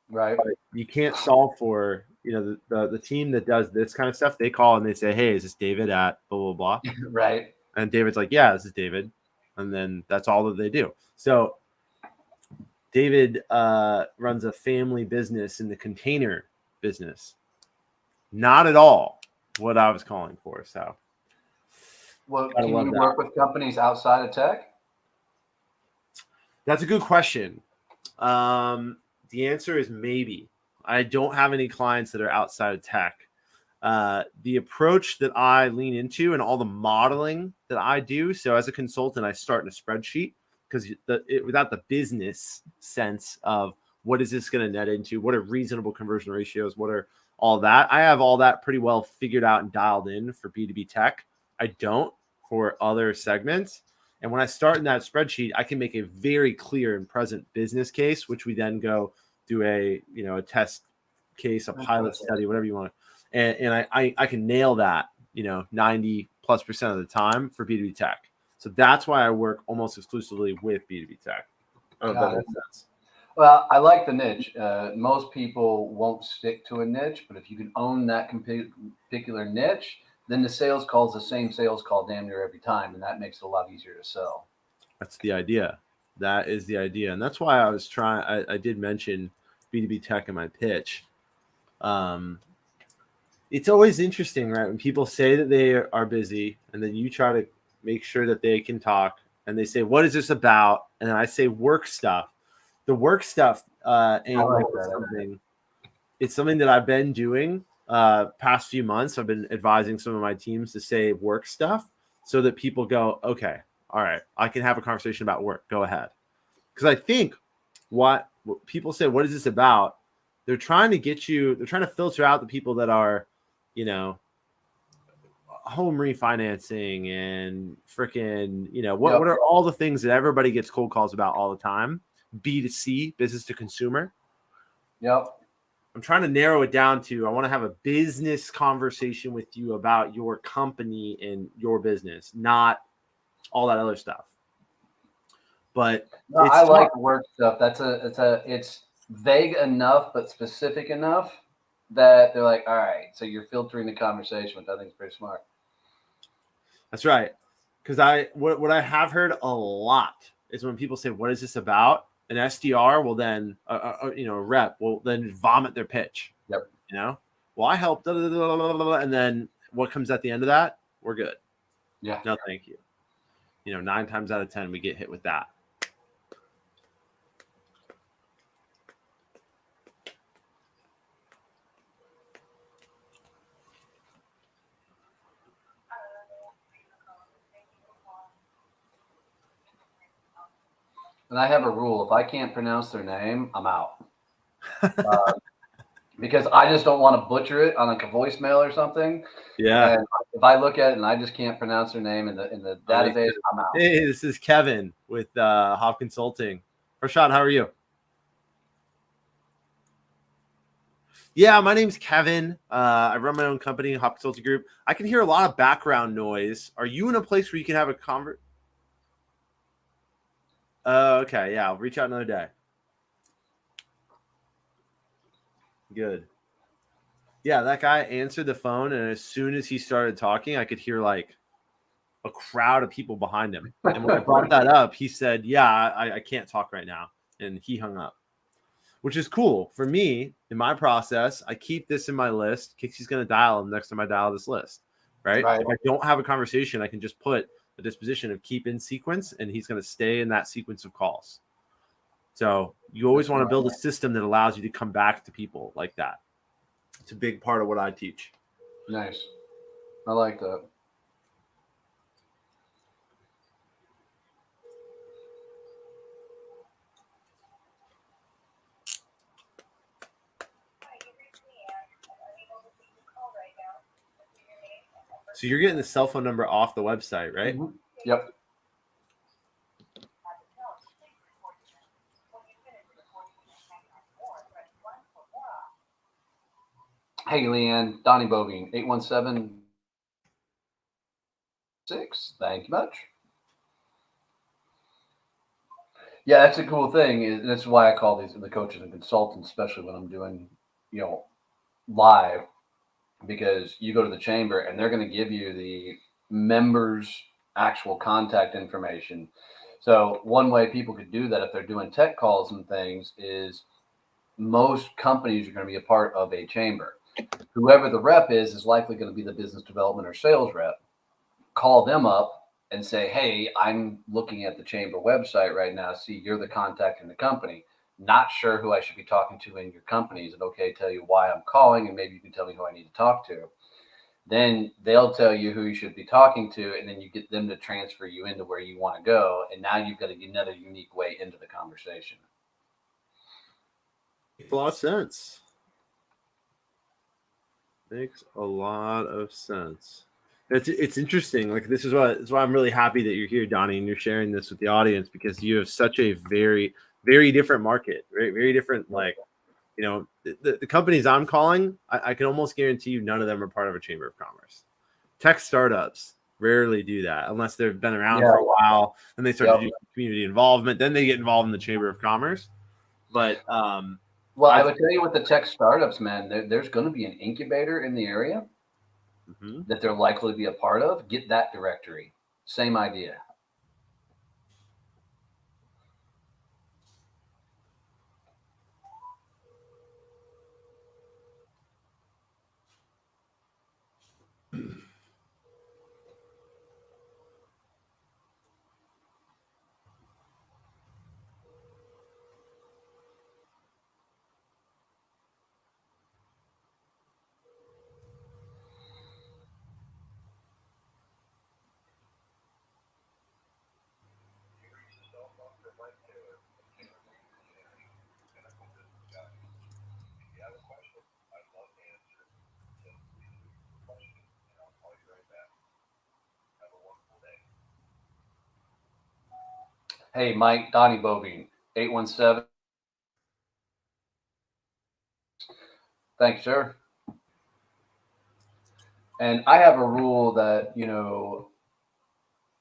B: Right.
A: But you can't solve for, the team that does this kind of stuff. They call and they say, hey, is this David at blah, blah, blah.
B: Right.
A: And David's like, yeah, this is David. And then that's all that they do. So David runs a family business in the container business. Not at all what I was calling for. So,
B: well, can you work with companies outside of tech?
A: That's a good question. The answer is maybe. I don't have any clients that are outside of tech. The approach that I lean into and all the modeling that I do. So as a consultant, I start in a spreadsheet because without the business sense of what is this going to net into, what are reasonable conversion ratios, what are all that, I have all that pretty well figured out and dialed in for B2B tech. I don't for other segments. And when I start in that spreadsheet, I can make a very clear and present business case, which we then go do a test case, a pilot study, whatever you want. And I can nail that, 90+% of the time for B2B tech. So that's why I work almost exclusively with B2B tech. I don't know if that makes sense.
B: Well, I like the niche. Most people won't stick to a niche, but if you can own that particular niche, then the sales call is the same sales call damn near every time, and that makes it a lot easier to sell.
A: That's the idea. That is the idea. And that's why I was trying, I did mention B2B tech in my pitch. It's always interesting, right? When people say that they are busy and then you try to make sure that they can talk and they say, what is this about? And then I say work stuff. The work stuff it's something that I've been doing past few months. I've been advising some of my teams to say work stuff so that people go, okay, all right, I can have a conversation about work. Go ahead. Because I think what people say, what is this about? They're trying to filter out the people that are, home refinancing and freaking,
B: Yep.
A: what are all the things that everybody gets cold calls about all the time? B2C, business to consumer.
B: Yep.
A: I'm trying to narrow it down to I want to have a business conversation with you about your company and your business, not all that other stuff. But
B: No, I like the work stuff. It's vague enough but specific enough that they're like, all right, so you're filtering the conversation, which I think is pretty smart.
A: That's right. Because what I have heard a lot is when people say, "What is this about?" An SDR will then, a rep will then vomit their pitch.
B: Yep.
A: Well, I helped, and then what comes at the end of that? We're good.
B: Yeah.
A: No, thank you. 9 times out of 10, we get hit with that.
B: And I have a rule: if I can't pronounce their name, I'm out. Because I just don't want to butcher it on like a voicemail or something.
A: Yeah.
B: And if I look at it and I just can't pronounce their name in the database, I'm out.
A: Hey, this is Kevin with Hopp Consulting. Rashad, how are you? Yeah, my name's Kevin. I run my own company, Hopp Consulting Group. I can hear a lot of background noise. Are you in a place where you can have a convert? Okay, yeah, I'll reach out another day. Good. Yeah, that guy answered the phone, and as soon as he started talking, I could hear like a crowd of people behind him. And when I brought that up, he said, "Yeah, I can't talk right now," and he hung up, which is cool for me. In my process, I keep this in my list. Kixie's going to dial him next time I dial this list, right? If I don't have a conversation, I can just put a disposition of keep in sequence, and he's going to stay in that sequence of calls. So you always want to build a system that allows you to come back to people like that. It's a big part of what I teach.
B: Nice. I like that.
A: So you're getting the cell phone number off the website, right?
B: Mm-hmm. Yep. Hey, Leanne, Donnie Boivin, 817-6. Thank you much. Yeah, that's a cool thing. And that's why I call these the coaches and consultants, especially when I'm doing, live, because you go to the chamber and they're going to give you the members' actual contact information. So one way people could do that if they're doing tech calls and things is most companies are going to be a part of a chamber. Whoever the rep is likely going to be the business development or sales rep. Call them up and say, hey, I'm looking at the chamber website right now. See, you're the contact in the company. Not sure who I should be talking to in your company. Is it okay to tell you why I'm calling? And maybe you can tell me who I need to talk to. Then they'll tell you who you should be talking to. And then you get them to transfer you into where you want to go. And now you've got another unique way into the conversation.
A: Makes a lot of sense. Makes a lot of sense. It's interesting. Like this is why I'm really happy that you're here, Donnie, and you're sharing this with the audience because you have such a very, very different market, right? Very different. Like, the companies I'm calling, I can almost guarantee you none of them are part of a chamber of commerce. Tech startups rarely do that unless they've been around for a while and they start to do community involvement. Then they get involved in the chamber of commerce. But
B: well, I would tell you with the tech startups, man, there's going to be an incubator in the area that they're likely to be a part of. Get that directory. Same idea. Hey, Mike, Donnie Boivin, 817. Thanks, sir. And I have a rule that,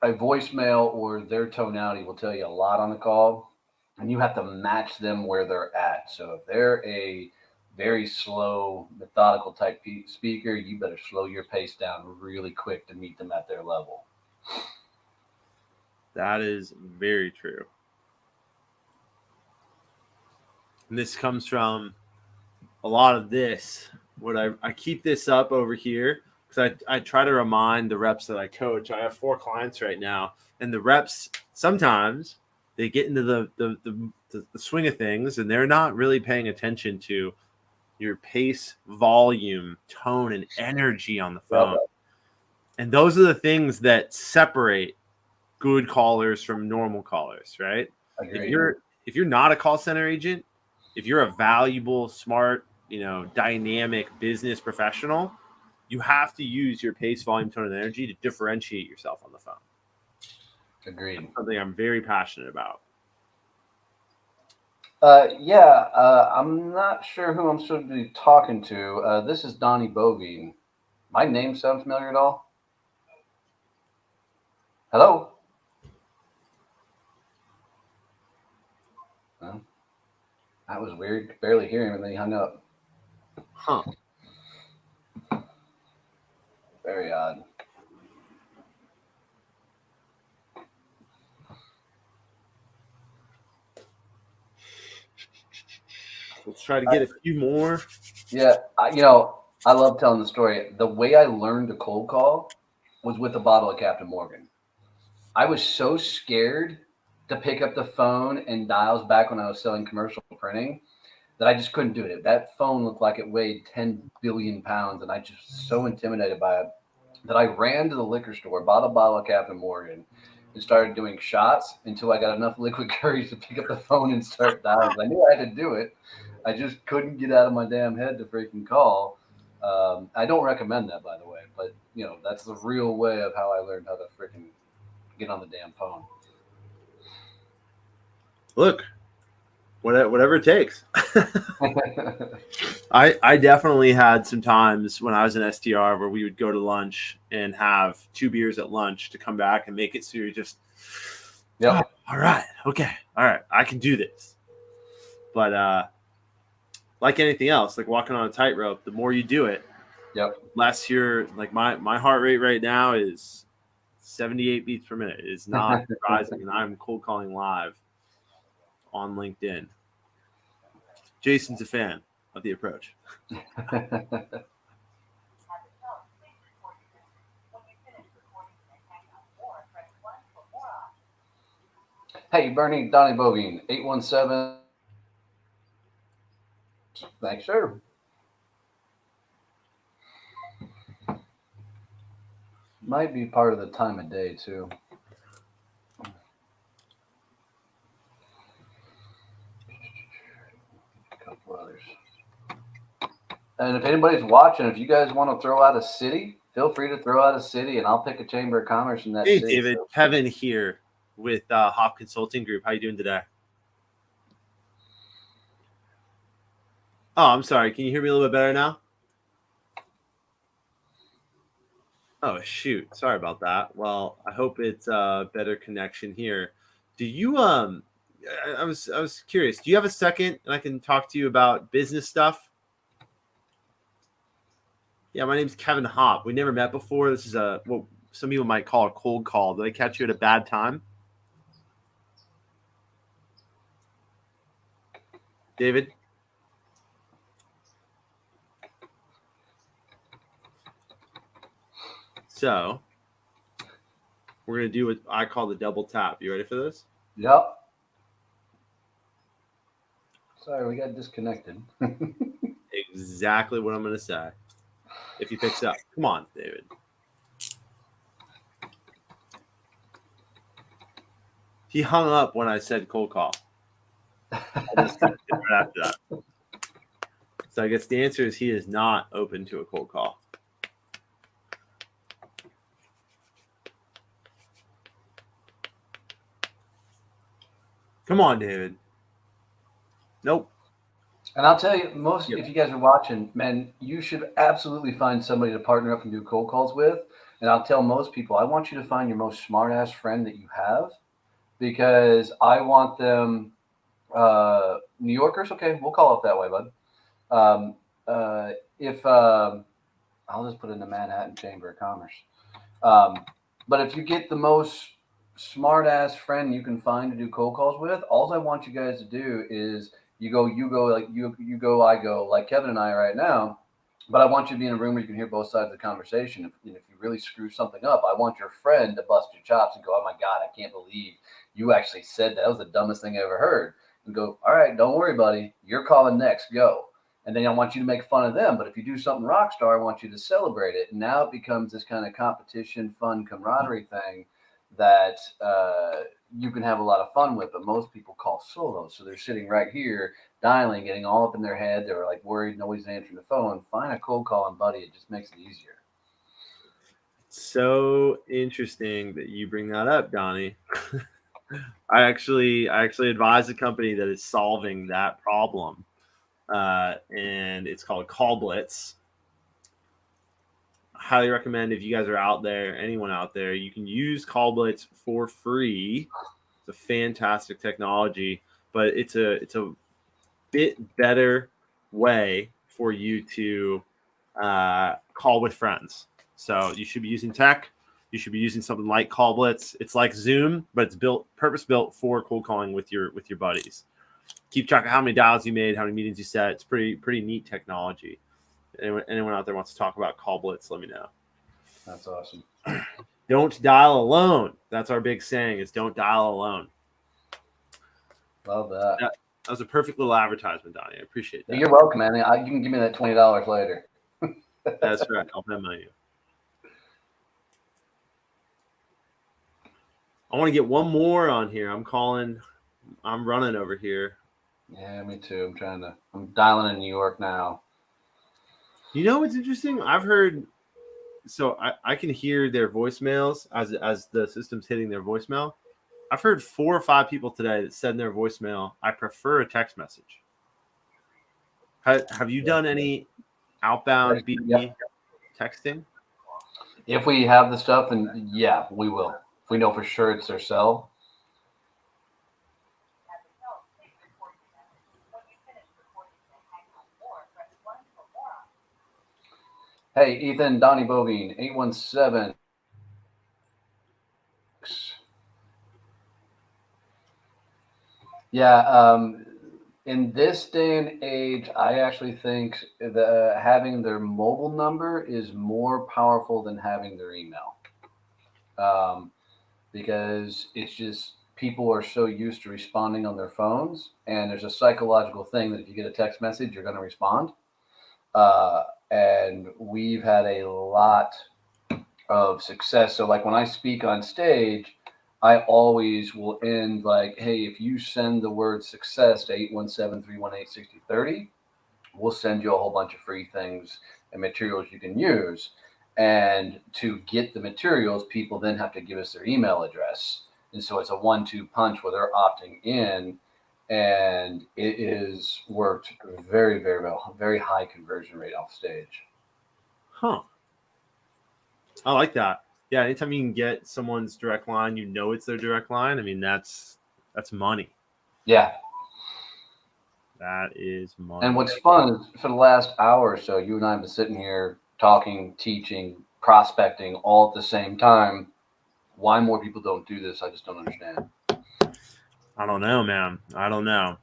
B: a voicemail or their tonality will tell you a lot on the call, and you have to match them where they're at. So if they're a very slow, methodical type speaker, you better slow your pace down really quick to meet them at their level.
A: That is very true. And this comes from a lot of this. What I keep this up over here because I try to remind the reps that I coach. I have 4 clients right now, and the reps sometimes they get into the swing of things, and they're not really paying attention to your pace, volume, tone, and energy on the phone.
B: Yep.
A: And those are the things that separate good callers from normal callers, right?
B: Agreed.
A: If you're not a call center agent, if you're a valuable, smart, dynamic business professional, you have to use your pace, volume, tone, and energy to differentiate yourself on the phone.
B: Agreed.
A: That's something I'm very passionate about.
B: I'm not sure who I'm supposed to be talking to. This is Donnie Boivin. My name sound familiar at all? Hello? Well, that was weird. Could barely hear him, and then he hung up.
A: Huh.
B: Very odd.
A: Let's try to get a few more.
B: Yeah, I love telling the story. The way I learned to cold call was with a bottle of Captain Morgan. I was so scared to pick up the phone and dials back when I was selling commercial printing that I just couldn't do it. That phone looked like it weighed 10 billion pounds, and I just was so intimidated by it that I ran to the liquor store, bought a bottle of Captain Morgan, and started doing shots until I got enough liquid courage to pick up the phone and start dialing. I knew I had to do it. I just couldn't get out of my damn head to freaking call. I don't recommend that, by the way, but that's the real way of how I learned how to freaking get on the damn phone.
A: Look, whatever it takes. I definitely had some times when I was an SDR where we would go to lunch and have 2 beers at lunch to come back and make it so you're just,
B: Yep.
A: All right, I can do this. But like anything else, like walking on a tightrope, the more you do it, less you're like my heart rate right now is 78 beats per minute. It is not rising, and I'm cold calling live on LinkedIn. Jason's a fan of the approach.
B: Hey, Bernie, Donnie Boivin, 817. Thanks, sir. Might be part of the time of day, too. A couple others. And if anybody's watching, if you guys want to throw out a city, feel free to throw out a city, and I'll pick a chamber of commerce in that
A: Hey,
B: city.
A: David, Kevin here with Hopp Consulting Group. How you doing today? Oh, I'm sorry. Can you hear me a little bit better now? Oh, shoot. Sorry about that. Well, I hope it's a better connection here. Do you I was curious. Do you have a second and I can talk to you about business stuff? Yeah, my name's Kevin Hopp. We never met before. This is what some people might call a cold call. Did I catch you at a bad time? David? So we're going to do what I call the double tap. You ready for this?
B: Yep. Sorry, we got disconnected.
A: Exactly what I'm going to say. If he picks up. Come on, David. He hung up when I said cold call. I disconnected right after that. So I guess the answer is he is not open to a cold call. Come on, David. Nope.
B: And I'll tell you,
A: Yep.
B: if you guys are watching, man, you should absolutely find somebody to partner up and do cold calls with. And I'll tell most people, I want you to find your most smart ass friend that you have, because I want them, New Yorkers. Okay, we'll call it that way, bud. Um, if I'll just put it in the Manhattan Chamber of Commerce. Um, but if you get the most smart ass friend you can find to do cold calls with, all I want you guys to do is you go, like you go, I go, like Kevin and I right now. But I want you to be in a room where you can hear both sides of the conversation. If you really screw something up, I want your friend to bust your chops and go, "Oh my God, I can't believe you actually said that. That was the dumbest thing I ever heard." And go, "All right, don't worry, buddy. You're calling next. Go." And then I want you to make fun of them. But if you do something rock star, I want you to celebrate it. And now it becomes this kind of competition, fun, camaraderie thing that you can have a lot of fun with. But most people call solos. So they're sitting right here dialing, getting all up in their head. They're like worried nobody's answering the phone. Find a cold calling buddy. It just makes it easier.
A: So interesting that you bring that up, Donnie. I actually advise a company that is solving that problem, and it's called Call Blitz. Highly recommend, if you guys are out there, anyone out there, you can use Call Blitz for free. It's a fantastic technology, but it's a bit better way for you to call with friends. So you should be using tech. You should be using something like Call Blitz. It's like Zoom, but it's purpose built for cold calling with your buddies. Keep track of how many dials you made, how many meetings you set. It's pretty neat technology. Anyone out there wants to talk about Call Blitz, let me know.
B: That's awesome.
A: Don't dial alone. That's our big saying, is don't dial alone.
B: Love that.
A: That was a perfect little advertisement, Donnie. I appreciate that.
B: You're welcome, man. You can give me that $20 later.
A: That's right. I'll Venmo you. I want to get one more on here. I'm running over here.
B: Yeah, me too. I'm dialing in New York now.
A: You know what's interesting? I've heard, so I can hear their voicemails as the system's hitting their voicemail. I've heard 4 or 5 people today that said in their voicemail, "I prefer a text message." Have you done any outbound BD texting?
B: If we have the stuff, then yeah, we will. If we know for sure it's their cell. Hey, Ethan, Donnie Boivin, 817. Yeah, in this day and age, I actually think having their mobile number is more powerful than having their email, because it's just people are so used to responding on their phones, and there's a psychological thing that if you get a text message, you're going to respond. And we've had a lot of success. So, like when I speak on stage, I always will end like, "Hey, if you send the word success to 817-318-6030, we'll send you a whole bunch of free things and materials you can use." And to get the materials, people then have to give us their email address. And so it's a 1-2 punch where they're opting in, and it is worked very, very well. Very high conversion rate off stage.
A: Huh. I like that. Yeah, anytime you can get someone's direct line, you know it's their direct line. I mean, that's money.
B: Yeah.
A: That is money.
B: And what's fun is for the last hour or so, you and I have been sitting here talking, teaching, prospecting all at the same time. Why more people don't do this, I just don't understand.
A: I don't know, man. I don't know.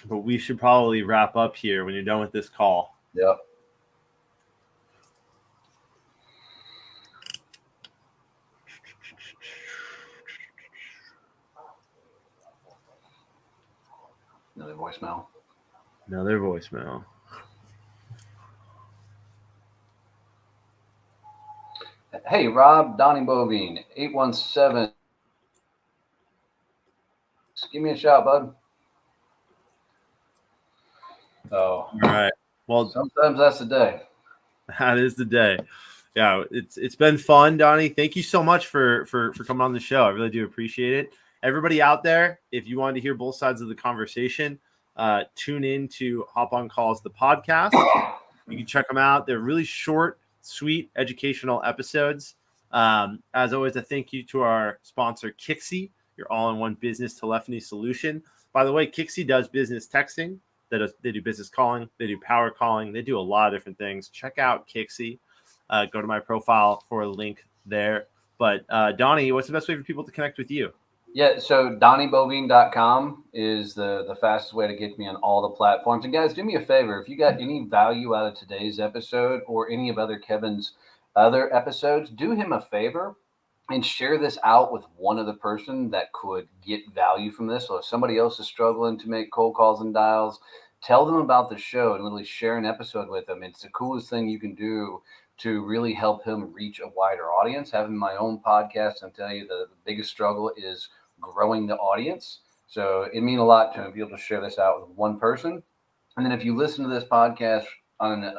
A: But we should probably wrap up here when you're done with this call.
B: Yep. Another voicemail.
A: Another voicemail.
B: Hey, Rob, Donnie Boivin, 817. Give me a shout, bud. Oh.
A: All right. Well,
B: sometimes that's the day.
A: That is the day. Yeah, it's been fun, Donnie. Thank you so much for coming on the show. I really do appreciate it. everybody out there, if you wanted to hear both sides of the conversation, tune in to Hop on Calls, the podcast. You can check them out. They're really short, sweet, educational episodes. As always, a thank you to our sponsor, Kixie, your all-in-one business telephony solution. By the way, Kixie does business texting. They do business calling. They do power calling. They do a lot of different things. Check out Kixie. Go to my profile for a link there. But Donnie, what's the best way for people to connect with you?
B: Yeah, so DonnieBoivin.com is the fastest way to get me on all the platforms. And guys, do me a favor. If you got any value out of today's episode or any of other Kevin's other episodes, do him a favor and share this out with one other person that could get value from this. So if somebody else is struggling to make cold calls and dials, tell them about the show and literally share an episode with them. It's the coolest thing you can do to really help him reach a wider audience. Having my own podcast, I'm telling you, the biggest struggle is growing the audience. So it means a lot to be able to share this out with one person. And then if you listen to this podcast on,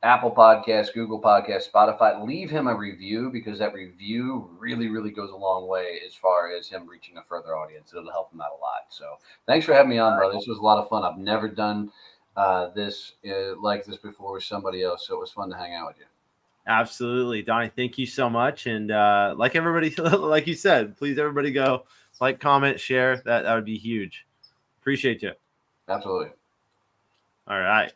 B: Apple Podcasts, Google Podcasts, Spotify, leave him a review, because that review really, really goes a long way as far as him reaching a further audience. It'll help him out a lot. So thanks for having me on, brother. This was a lot of fun. I've never done this like this before with somebody else. So it was fun to hang out with you.
A: Absolutely. Donnie, thank you so much. And like everybody, like you said, please everybody go like, comment, share. That would be huge. Appreciate you.
B: Absolutely.
A: All right.